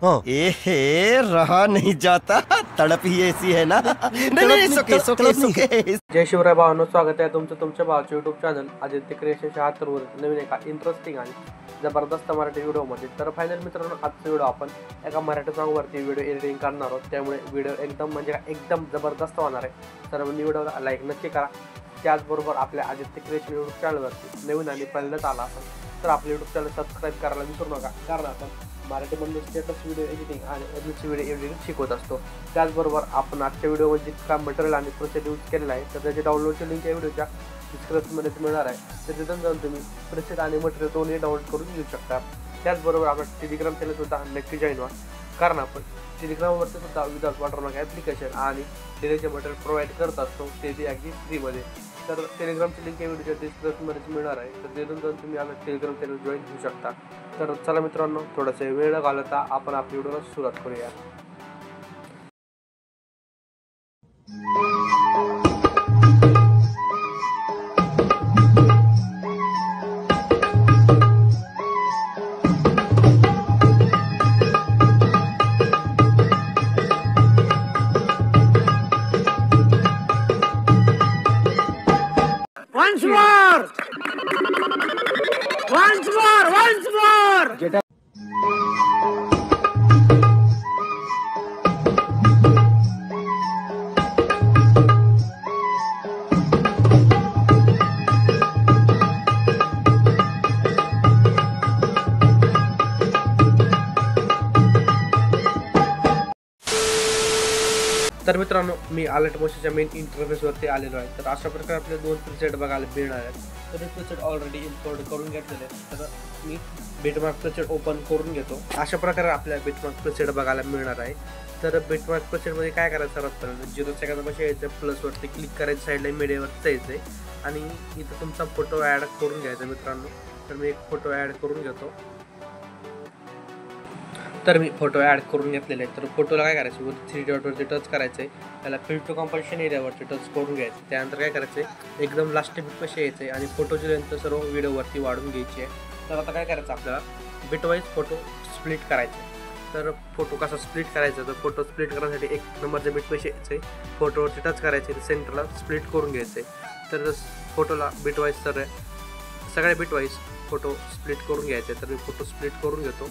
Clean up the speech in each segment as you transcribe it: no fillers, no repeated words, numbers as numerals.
हाँ। ए रहा नहीं जाता, तड़प ही ऐसी है ना। नहीं नहीं सुके सुके सुके। जय शिवराय भावांनो, स्वागत आहे तुमच्या भावाच्या यूट्यूब चॅनल आदित्य क्रिएशन 76 वर नवीन एका इंटरेस्टिंग आणि जबरदस्त मराठी व्हिडिओमध्ये. तर फायनल मित्रांनो, आजचा व्हिडिओ आपण एका मराठी सॉन्गवरती व्हिडिओ एडिटिंग करणार आहोत. त्यामुळे व्हिडिओ एकदम जबरदस्त होणार आहे. सर्वांनी व्हिडिओला लाईक नक्की करा. त्याचबरोबर आपल्या आदित्य क्रिएशन यूट्यूब चॅनलवरती नवीन आणि पहिल्यांदाच आला असेल तर आपल्या यूट्यूब चॅनल सबस्क्राईब करायला विसरू नका, कारण आपण मराठीमधून स्टेटस व्हिडिओ एडिटिंग आणि एडिटची व्हिडिओ एडिटिंग शिकवत असतो. त्याचबरोबर आपण आजच्या व्हिडिओमध्ये जितका मटेरियल आणि प्रोसेस यूज केलेला आहे तर त्याची डाउनलोडची लिंक या व्हिडिओच्या डिस्क्रिप्शनमध्ये मिळणार आहे. तर तिथून जाऊन तुम्ही प्रोसेस आणि मटेरियल दोन्ही डाउनलोड करून घेऊ शकता. त्याचबरोबर आपण टेलिग्राम चॅनलसुद्धा नक्की जॉईन व्हा, कारण आपण टेलिग्रामवरती सुद्धा विदाउट वॉटरमार्क ॲप्लिकेशन आणि डिलेचे मटेरियल प्रोव्हाइड करत असतो, ते बी अगदी फ्रीमध्ये. तर टेलिग्रामची लिंक या व्हिडिओच्या डिस्क्रिप्शनमध्ये मिळणार आहे. तर तिथून जाऊन तुम्ही आपल्या टेलिग्राम चॅनल जॉईन होऊ शकता. तर चला मित्रांनो, थोडासा वेळ घालवता आपण आपल्या व्हिडिओला सुरुवात करूया. Once more. तर मित्रांनो, मी अलर्ट मोशनच्या मेन इंटरफेसवरती आलेलो आहे. तर अशा प्रकारे आपले दोन प्रीसेट बघायला मिळणार आहेत. तर हे प्रीसेट ऑलरेडी इम्पोर्ट करून घेतलेले आहेत. तर मी बिटमार्क प्रीसेट ओपन करून घेतो. अशा प्रकारे आपल्या बिटमार्क प्रीसेट बघायला मिळणार आहे. तर बिटमार्क प्रीसेटमध्ये काय करायचं, सर्वात पहिल्यांदा 0 सेकंदापासून यायचं, प्लसवरती क्लिक करायचं, साईडला मीडियावरती जायचं आहे आणि इथं तुमचा फोटो ॲड करून घ्यायचा मित्रांनो. तर मी एक फोटो ॲड करून घेतो. तर मी फोटो ॲड करून घेतलेले आहे. तर फोटोला काय करायचं, वरती 3 डॉटवरती टच करायचं आहे, त्याला फिल टू कॉम्पोजिशन एरियावरती टच करून घ्यायचं. त्यानंतर काय करायचं आहे, एकदम लास्ट बिटपाशी यायचं आहे आणि फोटोची लेंथ सर्व व्हिडिओवरती वाढून घ्यायची आहे. तर आता काय करायचं, आपल्याला बिटवाईज फोटो स्प्लिट करायचे. तर फोटो कसा स्प्लिट करायचा, तर फोटो स्प्लिट करण्यासाठी 1 नंबरच्या बिटपाशी यायचं आहे, फोटोवरती टच करायचे, सेंटरला स्प्लिट करून घ्यायचं आहे. तर फोटोला बिटवाईज सगळ्या बिटवाईज फोटो स्प्लिट करून घ्यायचे. तर मी फोटो स्प्लिट करून घेतो.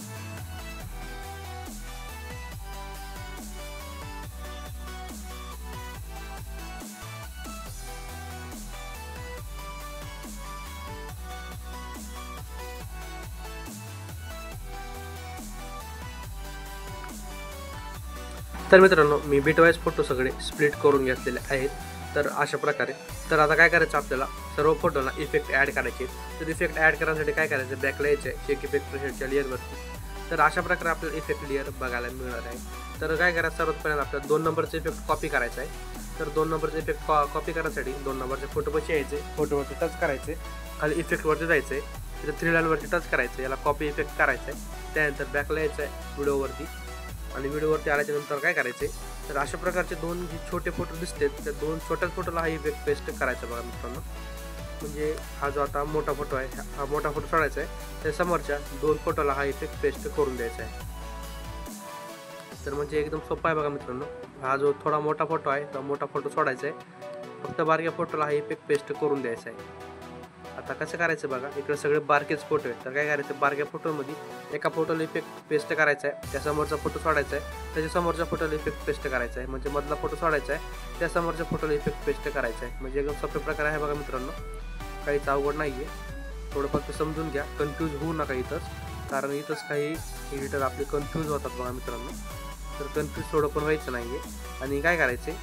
तर मित्रांनो, मी बिटवाईज फोटो सगळे स्प्लिट करून घेतलेले आहेत. तर अशा प्रकारे. तर आता काय करायचं, आपल्याला सर्व फोटोला इफेक्ट ॲड करायचे. तर इफेक्ट ॲड करण्यासाठी काय करायचं, बॅकला यायचं आहे शेक इफेक्ट प्रेशरच्या लेअरवरती. तर अशा प्रकारे आपल्याला इफेक्ट लेअर बघायला मिळणार आहे. तर काय करायचं, सर्वात पहिल्यांदा आपल्याला 2 नंबरचा इफेक्ट कॉपी करायचा आहे. तर 2 नंबरचा इफेक्ट कॉपी करण्यासाठी 2 नंबरच्या फोटोपाशी यायचे, फोटोवरती टच करायचे, खाली इफेक्टवरती जायचं आहे, तिथे 3 लाईनवरती टच करायचं, याला कॉपी इफेक्ट करायचं आहे. त्यानंतर बॅकला यायचं आहे व्हिडिओवरती आणि व्हिडिओवरती आल्याच्या नंतर काय करायचे, तर अशा प्रकारचे 2 जे छोटे फोटो दिसतात त्या 2 छोट्या फोटोला हा इफेक्ट पेस्ट करायचा बघा मित्रांनो. म्हणजे हा जो आता मोठा फोटो आहे, हा मोठा फोटो सोडायचा आहे, त्या समोरच्या 2 फोटोला हा इफेक्ट पेस्ट करून द्यायचा आहे. तर म्हणजे एकदम सोपा आहे बघा मित्रांनो. हा जो थोडा मोठा फोटो आहे तो मोठा फोटो सोडायचा आहे, फक्त बारक्या फोटोला हा इफेक्ट पेस्ट करून द्यायचा आहे. आता कसं करायचं बघा, इकडे सगळे बारकेच फोटो आहेत. तर काय करायचं, बारक्या फोटोमध्ये एका फोटोला इफेक्ट पेस्ट करायचा आहे, त्या समोरचा फोटो सोडायचा आहे, त्याच्या समोरच्या फोटोला इफेक्ट पेस्ट करायचा आहे, म्हणजे मधला फोटो सोडायचा आहे, त्या समोरच्या फोटोला इफेक्ट पेस्ट करायचा आहे. म्हणजे एकदम सोपे प्रकार आहे बघा मित्रांनो, काहीच अवघड नाही आहे. थोडं फक्त समजून घ्या, कन्फ्यूज होऊ नका इथंच, कारण इथंच काही एडिटर आपले कन्फ्यूज होतात बघा मित्रांनो. तर कन्फ्यूज थोडं पण व्हायचं नाही आहे. आणि काय करायचे,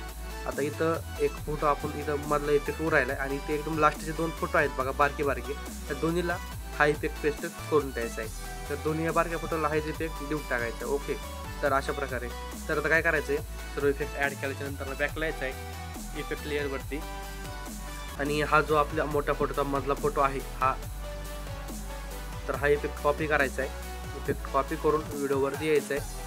आता इथं एक फोटो आपण इथं मधला इफेक्ट उरायला आहे आणि इथे एकदम लास्टचे 2 फोटो आहेत बघा बारके, त्या दोन्हीला हा इफेक्ट पेस्ट करून द्यायचा आहे. तर दोन्ही या बारक्या फोटोला हा इफेक्ट देऊन टाकायचा. ओके, तर अशा प्रकारे. तर आता काय करायचं आहे, सर्व इफेक्ट ॲड केल्याच्या नंतर बॅकला यायचं आहे इफेक्ट लेअरवरती आणि हा जो आपल्या मोठ्या फोटोचा मधला फोटो आहे हा, तर हा इफेक्ट कॉपी करायचा आहे. इफेक्ट कॉपी करून व्हिडिओवरती यायचं आहे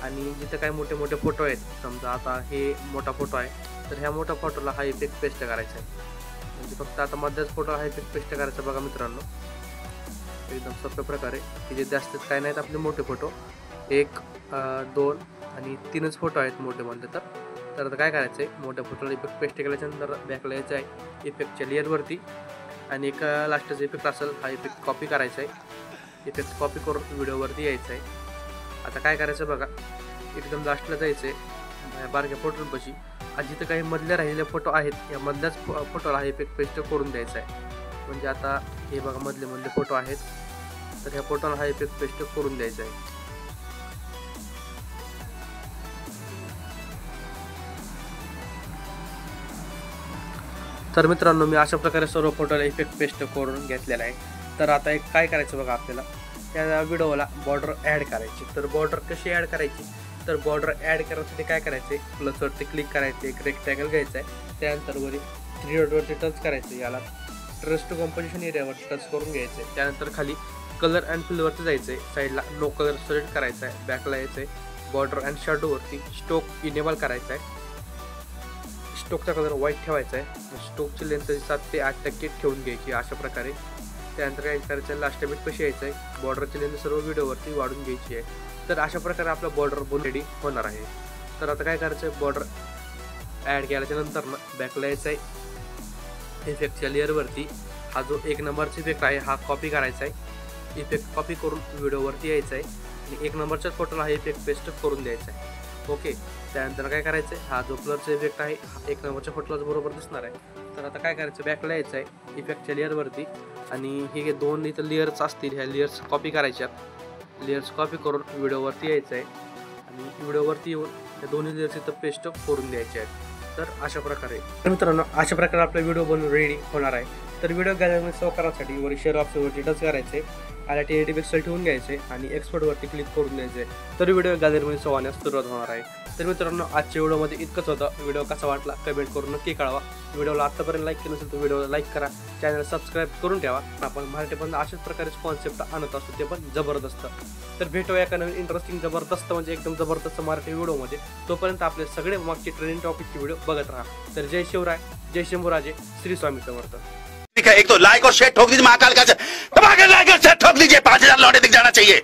आणि जिथे काही मोठे मोठे फोटो आहेत, समजा आता हे मोठा फोटो आहे, तर ह्या मोठ्या फोटोला हा इफेक्ट पेस्ट करायचा आहे. म्हणजे फक्त आता मध्येच फोटोला हा इफेक्ट पेस्ट करायचा बघा मित्रांनो, एकदम सोप्या प्रकारे. की जे जास्त काय नाहीत आपले मोठे फोटो, एक 2 आणि 3च फोटो आहेत मोठे म्हणले तर आता काय करायचं आहे, मोठ्या फोटोला इफेक्ट पेस्ट केल्याच्यानंतर बॅकला यायचं आहे इफेक्टच्या लेअरवरती आणि एक लास्टचा इफेक्ट असेल हा इफेक्ट कॉपी करायचा आहे. इफेक्ट कॉपी करून व्हिडिओवरती यायचं आहे. आता काय करायचं बघा, एकदम लास्टला जायचं आहे बारक्या फोटोंपाशी आणि जिथं काही मधले राहिलेले फोटो आहेत या मधल्याच फोटोला हा इफेक्ट पेस्ट करून द्यायचा आहे. म्हणजे आता हे बघा मधले फोटो आहेत तर ह्या फोटोला हा इफेक्ट पेस्ट करून द्यायचा आहे. तर मित्रांनो मी अशा प्रकारे सर्व फोटोला इफेक्ट पेस्ट करून घेतलेला आहे. तर आता एक काय करायचं बघा, आपल्याला त्या व्हिडिओला बॉर्डर ॲड करायची. तर बॉर्डर कशी ॲड करायची, तर बॉर्डर ॲड करण्यासाठी काय करायचं आहे, प्लसवरती क्लिक करायचं, एक रेक्टँगल घ्यायचा आहे, त्यानंतर वरी 3 डॉटवरती टच करायचं, याला ट्रेस टू कंपोजिशन एरियावरती टच करून घ्यायचं आहे. त्यानंतर खाली कलर अँड फिलवरती जायचं आहे, साईडला नो कलर सिलेक्ट करायचा आहे, बॅकला यायचं आहे, बॉर्डर अँड शॅडोवरती स्ट्रोक इनेबल करायचा आहे, स्ट्रोकचा कलर व्हाईट ठेवायचा आहे, स्ट्रोकची लेंथ 7 ते 8% ठेवून घ्यायची अशा प्रकारे. त्यानंतर काय करायचं आहे, लास्ट बिट कशी यायचं आहे, बॉर्डरची लेंथ सर्व व्हिडिओवरती वाढून घ्यायची आहे. तर अशा प्रकारे आपला बॉर्डर बोन रेडी होणार आहे. तर आता काय करायचं आहे, बॉर्डर ॲड केल्याच्या नंतर ना बॅकला यायचं आहे, इफेक्टच्या लेअरवरती हा जो 1 नंबरचा इफेक्ट आहे हा कॉपी करायचा आहे, इफेक्ट कॉपी करून व्हिडिओवरती यायचं आहे आणि 1 नंबरच्याच फोटोला हा इफेक्ट पेस्ट करून द्यायचा आहे. ओके. त्यानंतर काय करायचं आहे, हा जो ब्लरचा इफेक्ट आहे हा 1 नंबरच्या फोटोलाच बरोबर दिसणार आहे. तर आता काय करायचं, बॅकला यायचं आहे इफेक्टच्या लेअरवरती आणि हे 2 इथं लेअर्स असतील, ह्या लेअर्स कॉपी करायच्यात. लेअर्स कॉपी करून व्हिडिओवरती यायचं आहे आणि व्हिडिओवरती येऊन या दोन्ही लेअर्स इथं पेस्ट करून द्यायचे आहेत. तर अशा प्रकारे मित्रांनो अशा प्रकारे आपला व्हिडिओ बनवून रेडी होणार आहे. तर व्हिडिओ गॅलरीमध्ये सेव्ह करण्यासाठी वरी शेअर ऑप्शनवरती टच करायचे, आला एडिट पिक्सल ठेवून घ्यायचे आणि एक्सपोर्टवरती क्लिक करून द्यायचे. तर व्हिडिओ गॅलरीमध्ये सेव्ह होण्यास सुरुवात होणार आहे. तर मित्रांनो आजच्या व्हिडिओमध्ये इतकंच होतं. व्हिडिओ कसा वाटला कमेंट करून नक्की कळवा. व्हिडिओला आत्तापर्यंत लाईक केलं असेल तर व्हिडिओला लाईक करा, चॅनल सबस्क्राईब करून ठेवा. आपण मराठीपर्यंत अशाच प्रकारचे कॉन्सेप्ट आणत असतो, ते पण जबरदस्त. तर भेटूया एका नवीन इंटरेस्टिंग जबरदस्त म्हणजे एकदम जबरदस्त मराठी व्हिडिओमध्ये. तोपर्यंत आपले सगळे मागचे ट्रेनिंग टॉपिकचे व्हिडिओ बघत राहा. तर जय शिवराय, जय शंभूराजे, श्री स्वामी समर्थ. एक तो लाइक और शेयर ठोक दीजिए, महाकाल का धमाकेदार लाइक और शेयर ठोक दीजिए, 5000 लौटे दिख जाना चाहिए.